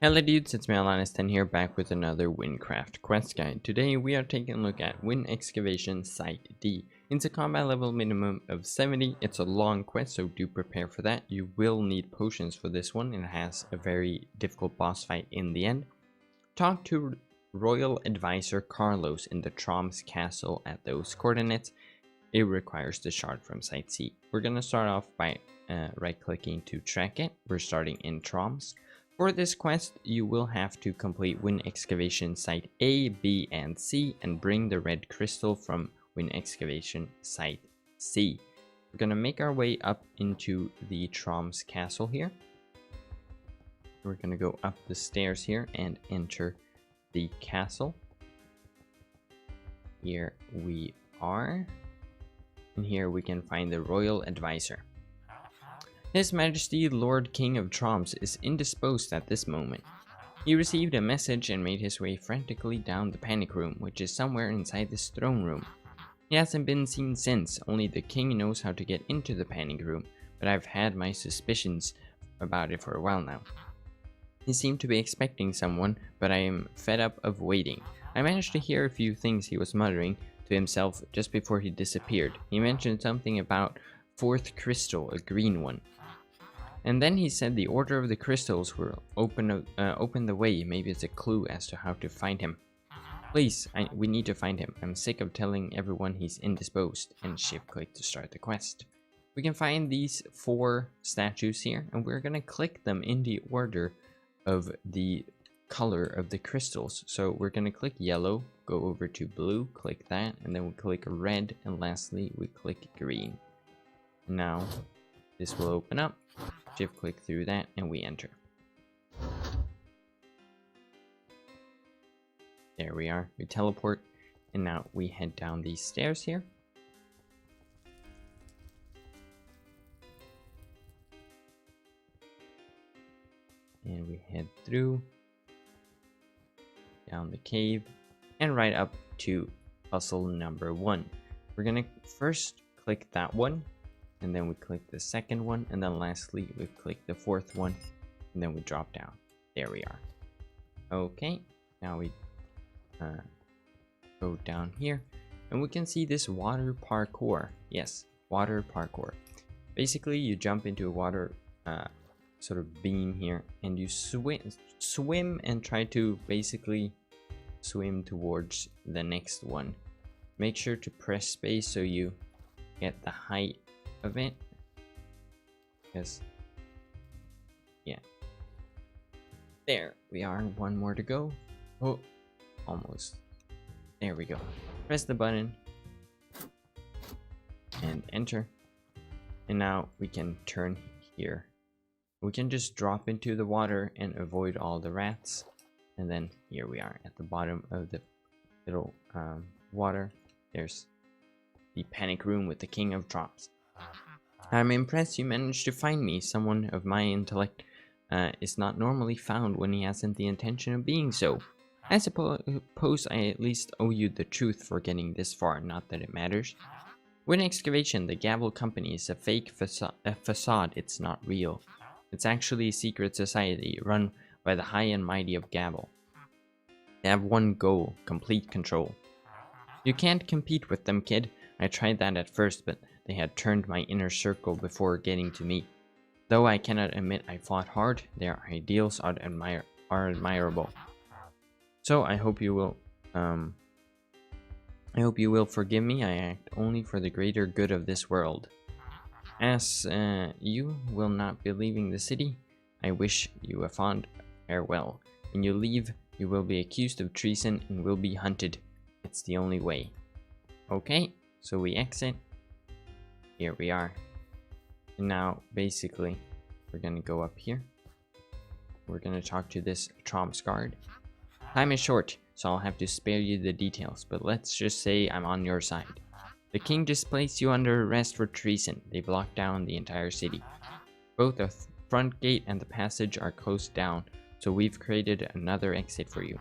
Hello dudes, it's MacLeod here, back with another Wynncraft quest guide. Today we are taking a look at WynnExcavation Site D. It's a combat level minimum of 70. It's a long quest, so do prepare for that. You will need potions for this one. It has a very difficult boss fight in the end. Talk to Royal Advisor Carlos in the Troms castle at those coordinates. It requires the shard from Site C. We're going to start off by right clicking to track it. We're starting in Troms. For this quest, you will have to complete WynnExcavation Site A, B, and C and bring the red crystal from WynnExcavation Site C. We're going to make our way up into the Troms castle here. We're going to go up the stairs here and enter the castle. Here we are. And here we can find the Royal Advisor. His Majesty Lord King of Troms is indisposed at this moment. He received a message and made his way frantically down the panic room, which is somewhere inside this throne room. He hasn't been seen since, only the king knows how to get into the panic room, but I've had my suspicions about it for a while now. He seemed to be expecting someone, but I am fed up of waiting. I managed to hear a few things he was muttering to himself just before he disappeared. He mentioned something about fourth crystal, a green one. And then he said the order of the crystals will open the way. Maybe it's a clue as to how to find him. Please, we need to find him. I'm sick of telling everyone he's indisposed. And shift click to start the quest. We can find these 4 statues here, and we're going to click them in the order of the color of the crystals. So we're going to click yellow, go over to blue, click that, and then we click red, and lastly we click green. Now this will open up. Shift click through that and we enter. There we are. We teleport and now we head down these stairs here. And we head through down the cave and right up to puzzle number 1. We're gonna first click that one, and then we click the second one, and then lastly we click the 4th one, and then we drop down. There we are. Okay, now we go down here and we can see this water parkour. Yes, water parkour. Basically you jump into a water sort of beam here, and you swim and try to basically swim towards the next one. Make sure to press space so you get the height of it, because yeah, there we are. One more to go. Oh, almost. There we go. Press the button and enter, and now we can turn here. We can just drop into the water and avoid all the rats, and then here we are at the bottom of the little water. There's the panic room with the King of Troms. I'm impressed you managed to find me. Someone of my intellect is not normally found when he hasn't the intention of being so. I suppose I at least owe you the truth for getting this far, not that it matters. WynnExcavation, the Gavel company, is a fake facade. It's not real. It's actually a secret society run by the high and mighty of Gavel. They have one goal: complete control. You can't compete with them, kid. I tried that at first, but they had turned my inner circle before getting to me. Though I cannot admit I fought hard, their ideals are admirable. So I hope you will forgive me. I act only for the greater good of this world. As you will not be leaving the city, I wish you a fond farewell. When you leave, you will be accused of treason and will be hunted. It's the only way. Okay, so we exit. Here we are. And now basically we're gonna go up here. We're gonna talk to this Troms guard. Time is short, so I'll have to spare you the details, but let's just say I'm on your side. The king just placed you under arrest for treason. They blocked down the entire city. Both the front gate and the passage are closed down, so we've created another exit for you.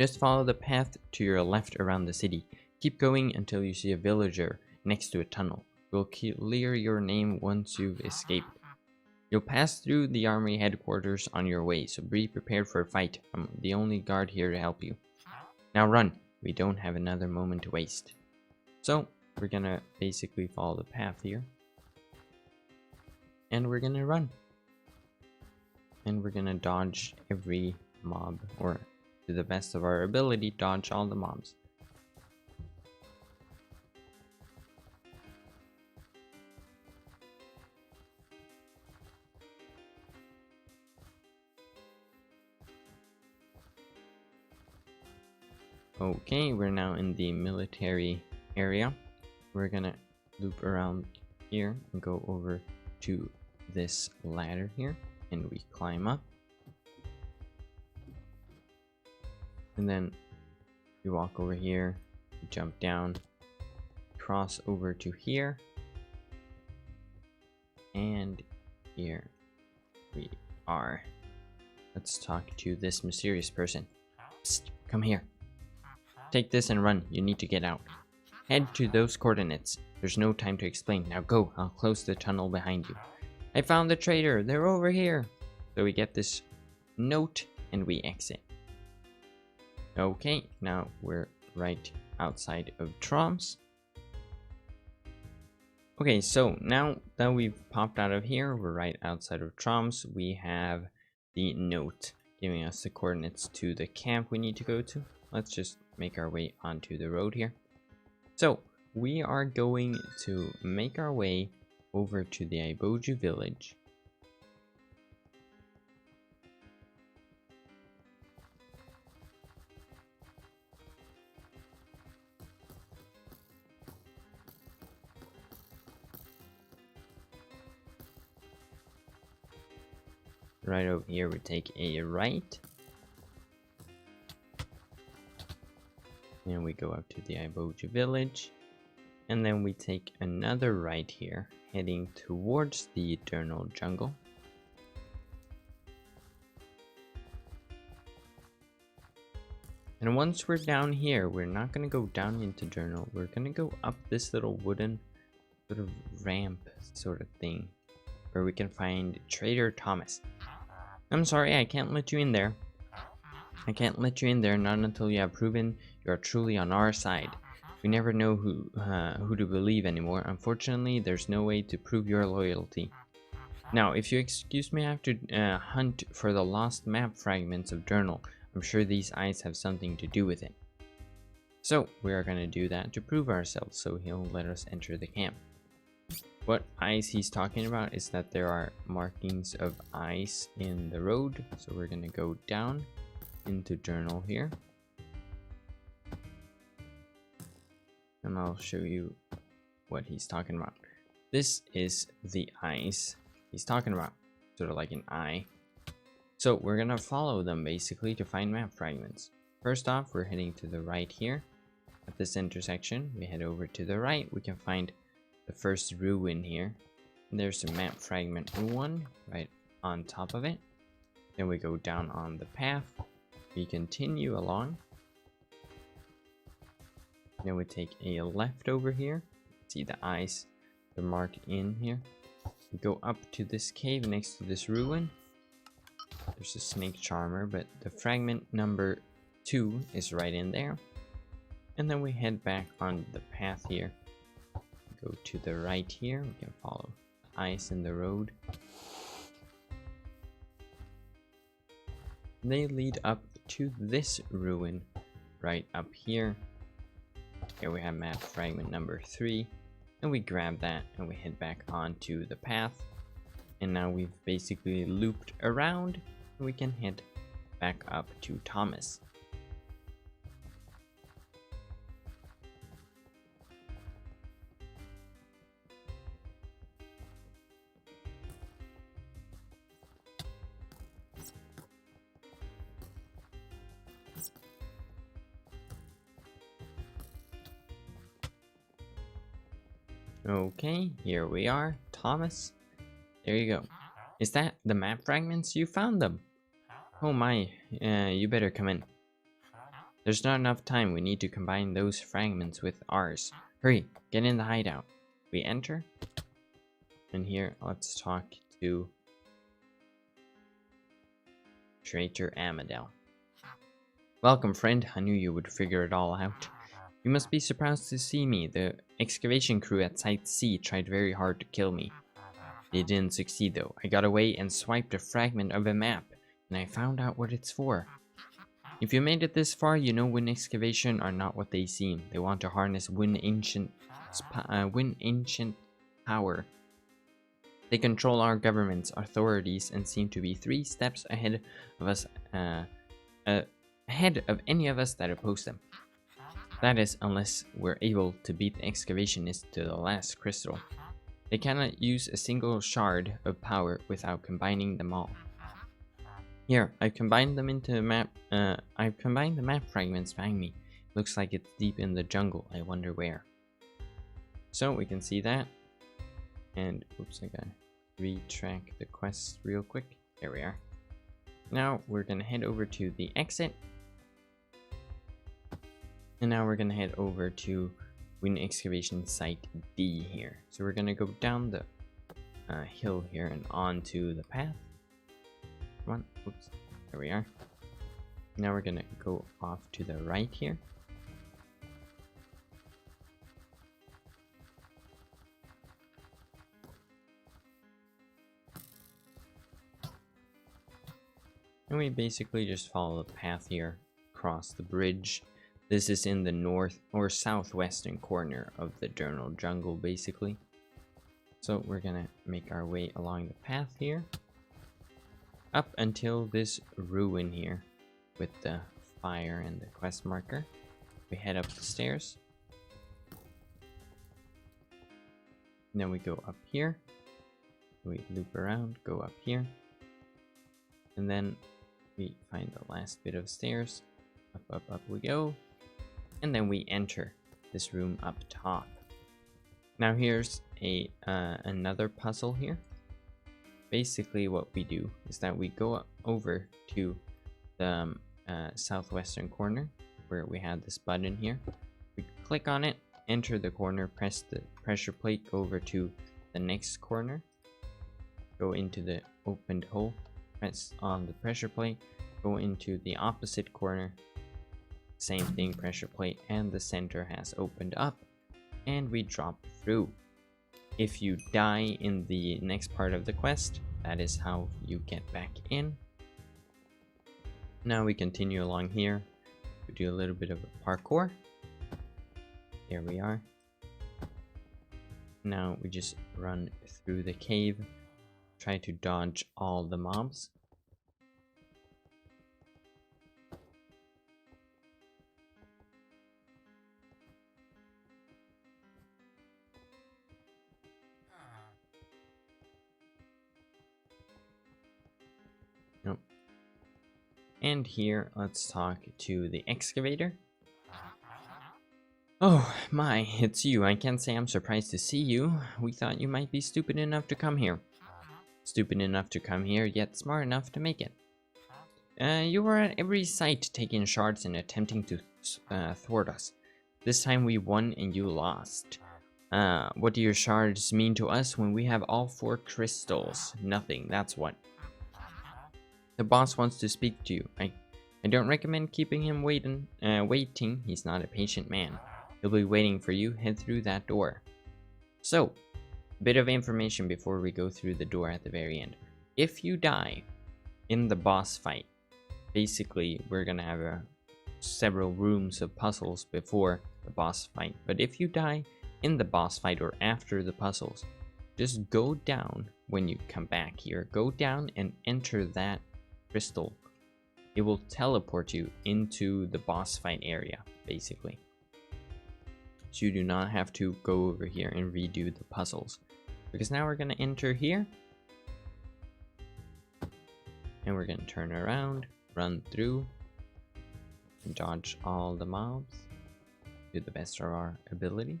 Just follow the path to your left around the city. Keep going until you see a villager next to a tunnel. We'll clear your name once you've escaped. You'll pass through the army headquarters on your way, so be prepared for a fight. I'm the only guard here to help you. Now run. We don't have another moment to waste. So, we're gonna basically follow the path here. And we're gonna run. And we're gonna dodge every mob, or to the best of our ability, dodge all the mobs. Okay, we're now in the military area. We're gonna loop around here and go over to this ladder here, and we climb up. And then you walk over here, you jump down, cross over to here, and here we are. Let's talk to this mysterious person. Psst, come here. Take this and run. You need to get out. Head to those coordinates. There's no time to explain. Now go. I'll close the tunnel behind you. I found the traitor. They're over here. So we get this note and we exit. Okay, now we're right outside of Troms. Okay, so now that we've popped out of here, we're right outside of Troms. We have the note giving us the coordinates to the camp we need to go to. Let's just make our way onto the road here. So we are going to make our way over to the Iboju village. Right over here we take a right. And we go up to the Iboju village, and then we take another right here, heading towards the Eternal Jungle. And once we're down here, we're not going to go down into Journal, we're going to go up this little wooden sort of ramp sort of thing, where we can find Trader Thomas. I'm sorry, I can't let you in there. I can't let you in there, not until you have proven you are truly on our side. We never know who to believe anymore. Unfortunately, there's no way to prove your loyalty. Now, if you excuse me, I have to hunt for the lost map fragments of Journal. I'm sure these eyes have something to do with it. So, we are going to do that to prove ourselves, so he'll let us enter the camp. What ice he's talking about is that there are markings of ice in the road, so we're going to go down into Journal here, and I'll show you what he's talking about. This is the ice he's talking about, sort of like an eye. So we're gonna follow them basically to find map fragments. First off, we're heading to the right here. At this intersection, we head over to the right. We can find the first ruin here. And there's a map fragment 1 right on top of it. Then we go down on the path. We continue along. Then we take a left over here. See the eyes, they're marked in here. We go up to this cave next to this ruin. There's a snake charmer, but the fragment number 2 is right in there. And then we head back on the path here. Go to the right here. We can follow the ice in the road. They lead up to this ruin right up here. Here we have map fragment number 3, and we grab that and we head back onto the path. And now we've basically looped around, and we can head back up to Thomas. Okay, here we are, Thomas. There you go. Is that the map fragments? You found them. Oh my, you better come in. There's not enough time. We need to combine those fragments with ours. Hurry, get in the hideout. We enter. And here, let's talk to traitor Amadel. Welcome, friend. I knew you would figure it all out. You must be surprised to see me. The excavation crew at Site C tried very hard to kill me. They didn't succeed though. I got away and swiped a fragment of a map, and I found out what it's for. If you made it this far, you know WynnExcavation are not what they seem. They want to harness WynnAncient power. They control our government's authorities and seem to be 3 steps ahead of us, ahead of any of us that oppose them. That is, unless we're able to beat the excavationists to the last crystal. They cannot use a single shard of power without combining them all. Here, I've combined them into a map. I've combined the map fragments behind me. Looks like it's deep in the jungle. I wonder where. So we can see that. And oops, I gotta retrack the quest real quick. There we are. Now we're gonna head over to the exit. And now we're gonna head over to WynnExcavation Site D here. So we're gonna go down the hill here and onto the path. Come on, oops, there we are. Now we're gonna go off to the right here. And we basically just follow the path here, across the bridge. This is in the north or southwestern corner of the Journal Jungle, basically. So we're gonna make our way along the path here, up until this ruin here with the fire and the quest marker. We head up the stairs. And then we go up here. We loop around, go up here. And then we find the last bit of stairs. Up, up, up we go. And then we enter this room up top. Now here's another puzzle here. Basically what we do is that we go over to the southwestern corner where we have this button here. We click on it, enter the corner, press the pressure plate, go over to the next corner, go into the opened hole, press on the pressure plate, go into the opposite corner, same thing, pressure plate, and the center has opened up, and we drop through. If you die in the next part of the quest, that is how you get back in. Now we continue along here. We do a little bit of a parkour. There we are. Now we just run through the cave, try to dodge all the mobs. And here, let's talk to the excavator. Oh my, it's you. I can't say I'm surprised to see you. We thought you might be stupid enough to come here. Stupid enough to come here, yet smart enough to make it. You were at every site taking shards and attempting to thwart us. This time we won and you lost. What do your shards mean to us when we have all 4 crystals? Nothing, that's what. The boss wants to speak to you. I don't recommend keeping him waiting. He's not a patient man. He'll be waiting for you. Head through that door. So, a bit of information before we go through the door at the very end. If you die in the boss fight, basically we're gonna have several rooms of puzzles before the boss fight. But if you die in the boss fight or after the puzzles, just go down when you come back here. Go down and enter that crystal. It will teleport you into the boss fight area, basically. So you do not have to go over here and redo the puzzles. Because now we're going to enter here. And we're going to turn around, run through, and dodge all the mobs to the best of our ability.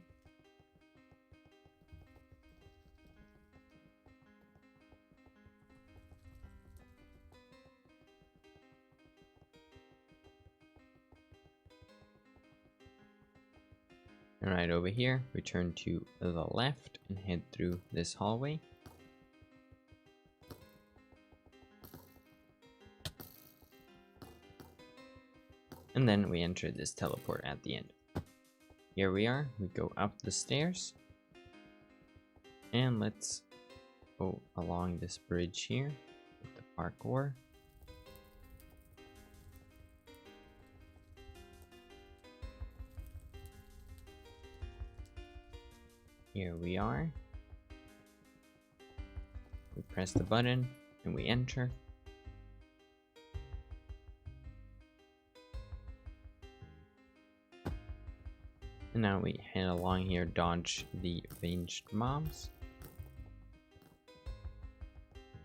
And right over here, we turn to the left and head through this hallway. And then we enter this teleport at the end. Here we are. We go up the stairs. And let's go along this bridge here with the parkour. Here we are. We press the button and we enter. And now we head along here, dodge the ranged mobs.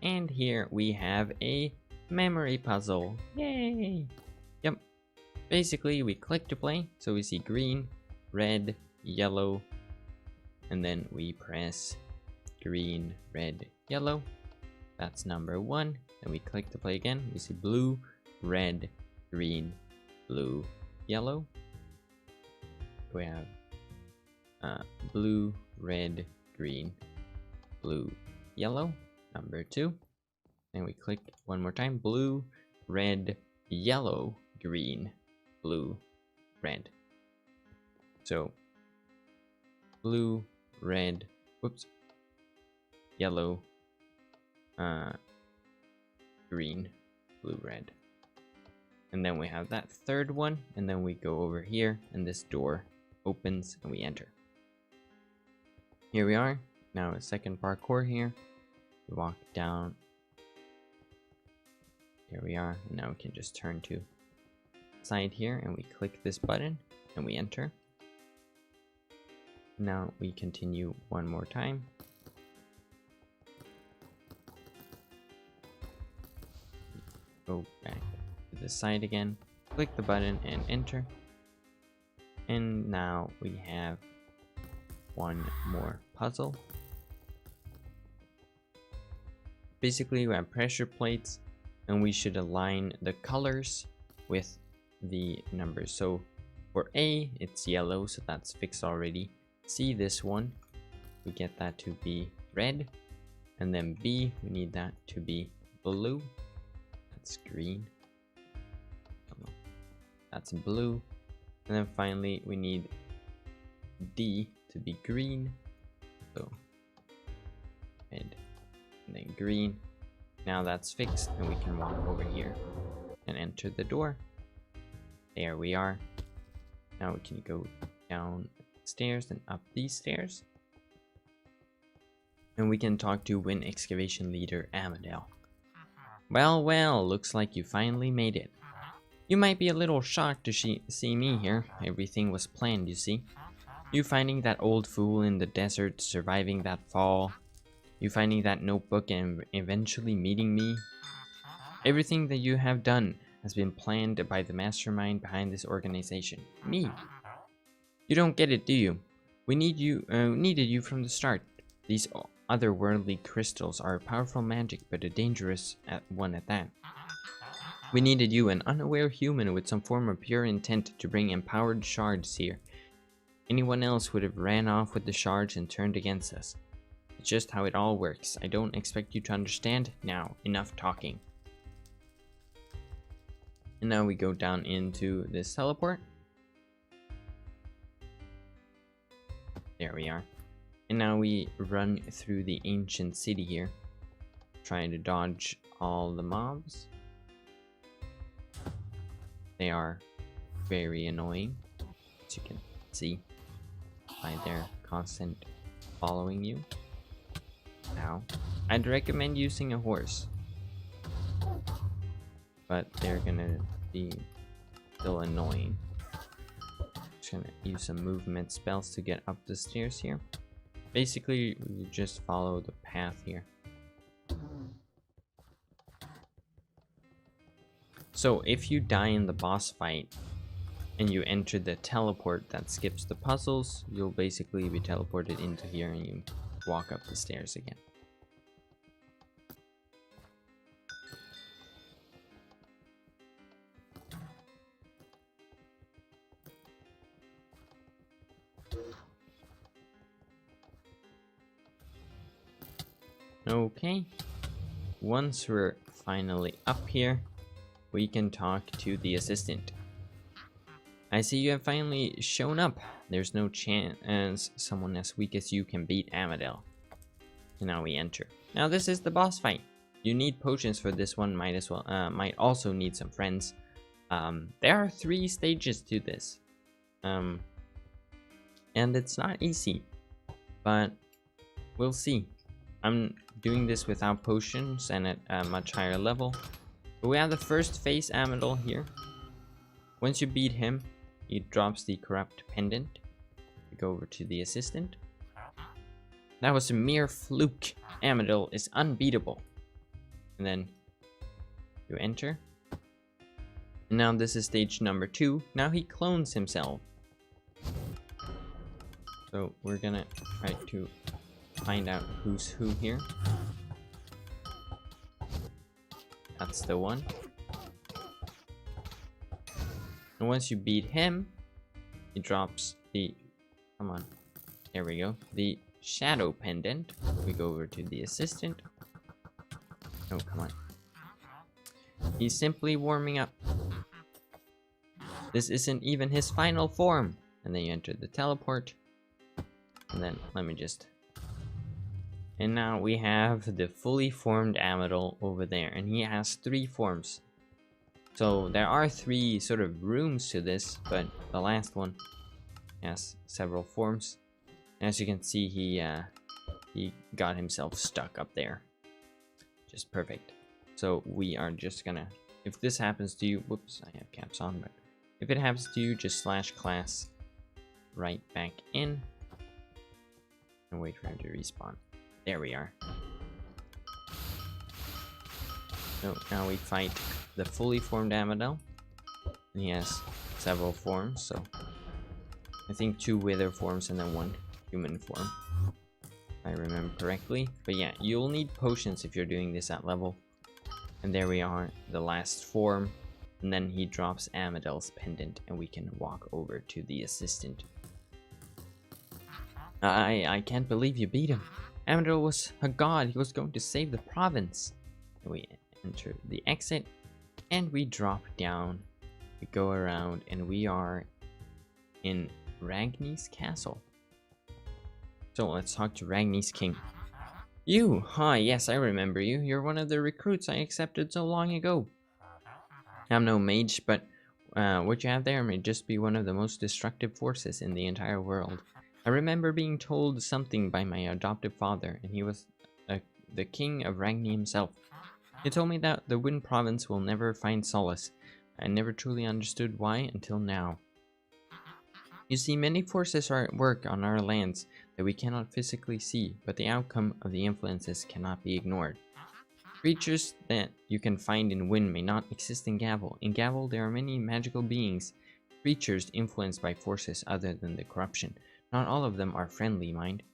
And here we have a memory puzzle. Yay! Yep. Basically, we click to play, so we see green, red, yellow, and then we press green, red, yellow. That's number 1. Then we click to play again. We see blue, red, green, blue, yellow. We have blue, red, green, blue, yellow. Number 2. And we click one more time. Blue, red, yellow, green, blue, red. So blue, red, whoops, yellow, green, blue, red. And then we have that third one, and then we go over here, and this door opens, and we enter. Here we are. Now a second parkour here. We walk down. Here we are. And now we can just turn to side here, and we click this button, and we enter. Now we continue one more time. Go back to the side again, click the button and enter. And now we have one more puzzle. Basically, we have pressure plates, and we should align the colors with the numbers. So for A, it's yellow, so that's fixed already. C, this one, we get that to be red. And then B, we need that to be blue. That's green. That's blue. And then finally, we need D to be green. So red and then green. Now that's fixed, and we can walk over here and enter the door. There we are. Now we can go down stairs and up these stairs. And we can talk to WynnExcavation leader Amadel. Well, looks like you finally made it. You might be a little shocked to see me here. Everything was planned, you see. You finding that old fool in the desert, surviving that fall. You finding that notebook and eventually meeting me. Everything that you have done has been planned by the mastermind behind this organization. Me. You don't get it, do you? We needed you from the start. These otherworldly crystals are powerful magic, but a dangerous one at that. We needed you, an unaware human with some form of pure intent, to bring empowered shards here. Anyone else would have ran off with the shards and turned against us. It's just how it all works. I don't expect you to understand. Now, enough talking. And now we go down into this teleport. There we are. And now we run through the ancient city here, trying to dodge all the mobs. They are very annoying, as you can see by their constant following you. Now, I'd recommend using a horse, but they're gonna be still annoying. Just gonna use some movement spells to get up the stairs here. Basically, you just follow the path here. So if you die in the boss fight and you enter the teleport that skips the puzzles, you'll basically be teleported into here and you walk up the stairs again. Okay, once we're finally up here, we can talk to the assistant. I see you have finally shown up. There's no chance someone as weak as you can beat Amadel. And now we enter. Now this is the boss fight. You need potions for this one. Might also need some friends. There are 3 stages to this. And it's not easy. But we'll see. I'm doing this without potions and at a much higher level. But we have the first phase Amadel here. Once you beat him, he drops the corrupt pendant. We go over to the assistant. That was a mere fluke. Amadel is unbeatable. And then you enter. And now this is stage number 2. Now he clones himself. So we're gonna try to find out who's who here. That's the one. And once you beat him, he drops the, come on, there we go, the shadow pendant. We go over to the assistant. Oh, come on. He's simply warming up. This isn't even his final form. And then you enter the teleport. And then, let me just... And now we have the fully formed Amadel over there. And he has 3 forms. So there are 3 sort of rooms to this, but the last one has several forms. As you can see, he got himself stuck up there. Just perfect. So we are just gonna, if this happens to you, whoops, I have caps on, but if it happens to you, just /class right back in and wait for him to respawn. There we are. So now we fight the fully formed Amadel. And he has several forms, so I think 2 wither forms and then 1 human form, if I remember correctly. But yeah, you'll need potions if you're doing this at level. And there we are, the last form. And then he drops Amadel's pendant and we can walk over to the assistant. I can't believe you beat him. Amadel was a god. He was going to save the province. And we enter the exit and we drop down. We go around and we are in Ragni's castle. So let's talk to Ragni's king. You! Hi, yes, I remember you. You're one of the recruits I accepted so long ago. I'm no mage, but what you have there may just be one of the most destructive forces in the entire world. I remember being told something by my adoptive father, and he was the king of Ragni himself. He told me that the Wynn province will never find solace. I never truly understood why until now. You see, many forces are at work on our lands that we cannot physically see, but the outcome of the influences cannot be ignored. Creatures that you can find in Wynn may not exist in Gavel. In Gavel, there are many magical beings, creatures influenced by forces other than the corruption. Not all of them are friendly, mind.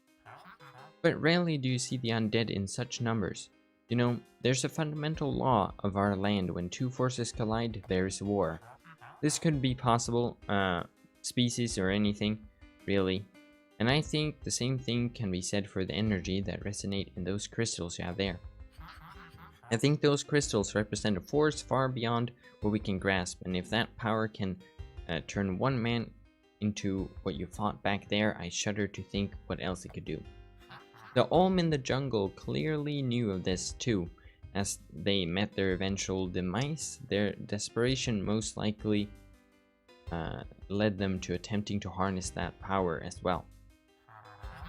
But rarely do you see the undead in such numbers. You know, there's a fundamental law of our land: when 2 forces collide, there is war. This could be possible, species or anything, really. And I think the same thing can be said for the energy that resonate in those crystals you have there. I think those crystals represent a force far beyond what we can grasp, and if that power can turn one man into what you fought back there, I shudder to think what else it could do. The Olm in the jungle clearly knew of this too. As they met their eventual demise, their desperation most likely led them to attempting to harness that power as well.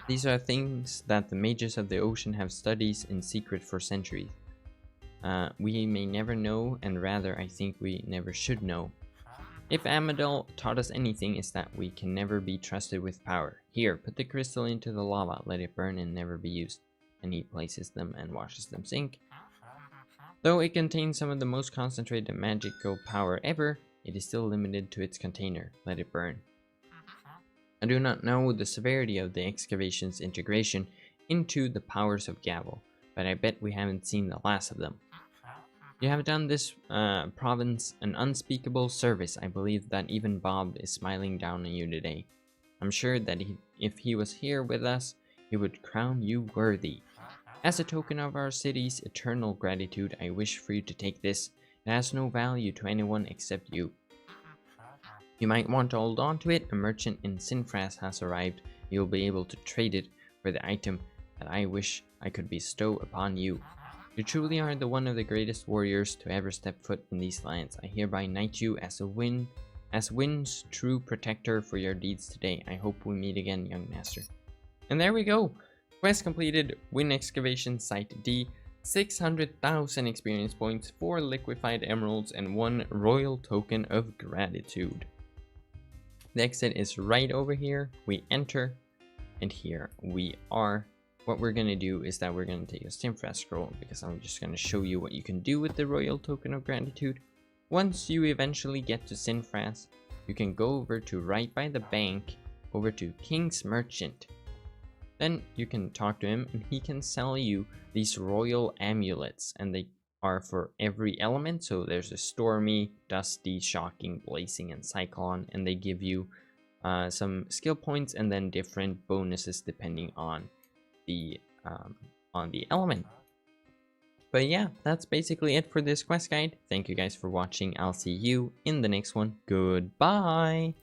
These are things that the mages of the ocean have studied in secret for centuries. We may never know, and rather I think we never should know. If Amadel taught us anything, it's that we can never be trusted with power. Here, put the crystal into the lava, let it burn and never be used. And he places them and watches them sink. Though it contains some of the most concentrated magical power ever, it is still limited to its container. Let it burn. I do not know the severity of the excavation's integration into the powers of Gavel, but I bet we haven't seen the last of them. You have done this province an unspeakable service. I believe that even Bob is smiling down on you today. I'm sure that if he was here with us, he would crown you worthy. As a token of our city's eternal gratitude, I wish for you to take this. It has no value to anyone except you. You might want to hold on to it. A merchant in Sinfras has arrived. You'll be able to trade it for the item that I wish I could bestow upon you. You truly are one of the greatest warriors to ever step foot in these lands. I hereby knight you as Wynn's true protector for your deeds today. I hope we meet again, young master. And there we go. Quest completed. WynnExcavation Site D. 600,000 experience points, 4 liquefied emeralds, and 1 royal token of gratitude. The exit is right over here. We enter, and here we are. What we're going to do is that we're going to take a Sinfras scroll, because I'm just going to show you what you can do with the royal token of gratitude. Once you eventually get to Sinfras, you can go over to right by the bank, over to King's Merchant. Then you can talk to him, and he can sell you these royal amulets, and they are for every element. So there's a stormy, dusty, shocking, blazing, and cyclone, and they give you some skill points and then different bonuses depending on the element. But yeah, that's basically it for this quest guide. Thank you guys for watching. I'll see you in the next one. Goodbye.